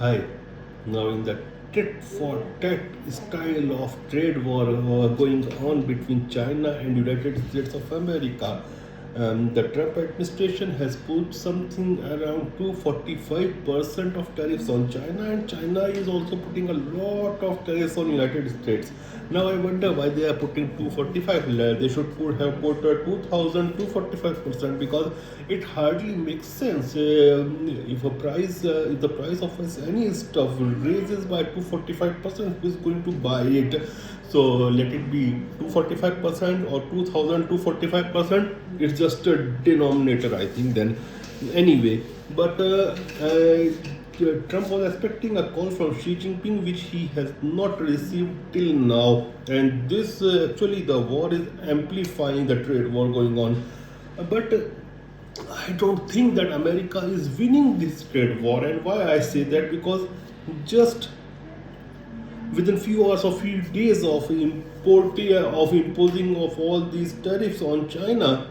Hi. Now, in the tit for tat style of trade war going on between China and United States of America, the Trump administration has put something around 245% of tariffs on China, and China is also putting a lot of tariffs on United States. Now I wonder why they are putting 245. They should have put 2,245% because it hardly makes sense. If the price of any stuff raises by 245%, who is going to buy it? So let it be 245% or 2,245%. It's just a denominator, I think. Then anyway, but Trump was expecting a call from Xi Jinping, which he has not received till now. And this actually, the war is amplifying the trade war going on. But I don't think that America is winning this trade war. And why I say that? Because just within few hours or few days of imposing of all these tariffs on China,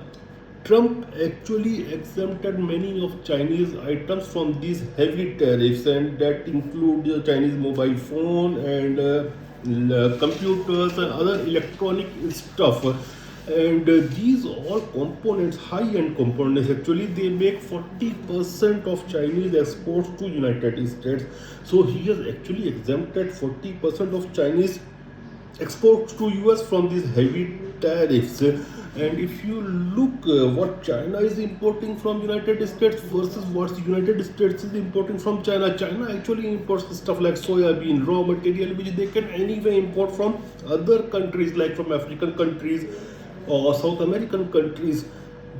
Trump actually exempted many of Chinese items from these heavy tariffs, and that include the Chinese mobile phone and computers and other electronic stuff. And these all components, high-end components, actually they make 40% of Chinese exports to United States. So he has actually exempted 40% of Chinese exports to US from these heavy tariffs. And if you look what China is importing from United States versus what United States is importing from China, China actually imports stuff like soybean, raw material, which they can anyway import from other countries, like from African countries or South American countries.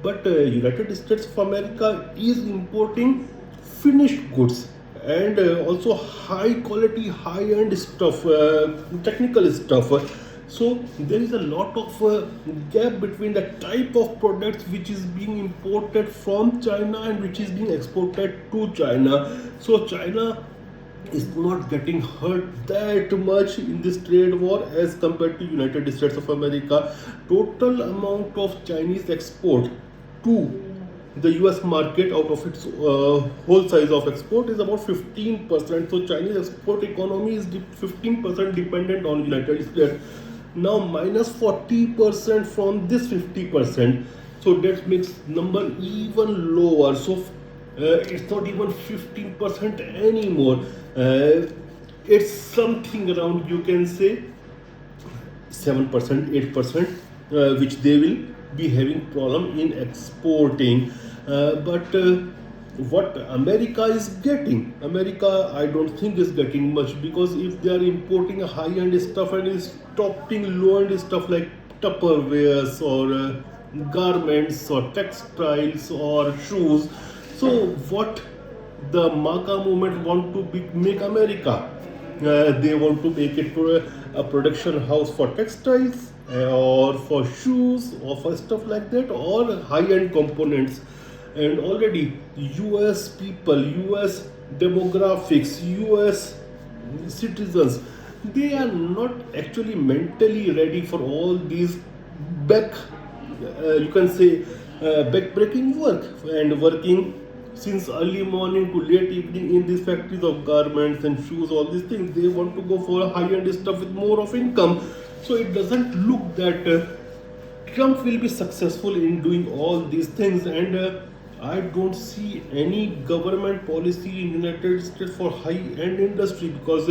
But United States of America is importing finished goods and also high quality, high end stuff, technical stuff. So there is a lot of gap between the type of products which is being imported from China and which is being exported to China. So China is not getting hurt that much in this trade war as compared to United States of America. Total amount of Chinese export to the US market out of its whole size of export is about 15%. So Chinese export economy is 15% dependent on United States. Now minus 40% from this 50%. So that makes number even lower. So it's not even 15% anymore. It's something around, you can say, 7%, 8%, which they will be having problem in exporting. But what America is getting, America I don't think is getting much, because if they are importing a high-end stuff and is stopping low-end stuff like Tupperwares or garments or textiles or shoes, so what the MAGA movement want to make America? They want to make it a production house for textiles or for shoes or for stuff like that, or high-end components. And already US people, US demographics, US citizens, they are not actually mentally ready for all these back you can say back-breaking work, and working since early morning to late evening in these factories of garments and shoes, all these things. They want to go for high-end stuff with more of income. So it doesn't look that Trump will be successful in doing all these things. And I don't see any government policy in United States for high-end industry, because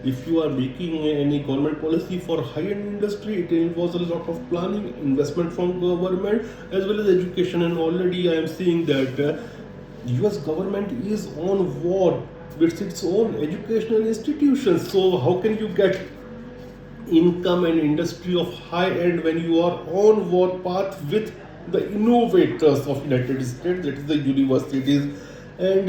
if you are making any government policy for high-end industry, it involves a lot of planning, investment from government, as well as education. And already I am seeing that US government is on war with its own educational institutions. So how can you get income and industry of high end when you are on war path with the innovators of United States, that is the universities? And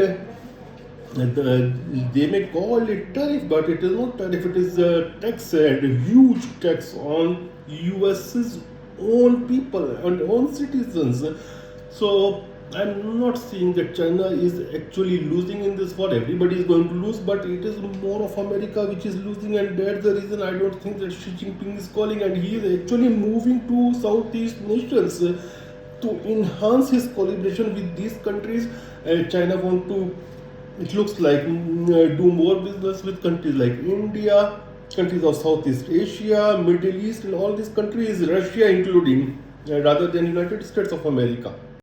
they may call it tariff, but it is not tariff, it is a tax, and huge tax on US's own people and own citizens. So I'm not saying that China is actually losing in this war. Everybody is going to lose, but it is more of America which is losing, and that's the reason I don't think that Xi Jinping is calling, and he is actually moving to Southeast nations to enhance his collaboration with these countries. China want to it looks like do more business with countries like India, countries of Southeast Asia, Middle East, and all these countries, Russia including, rather than United States of America.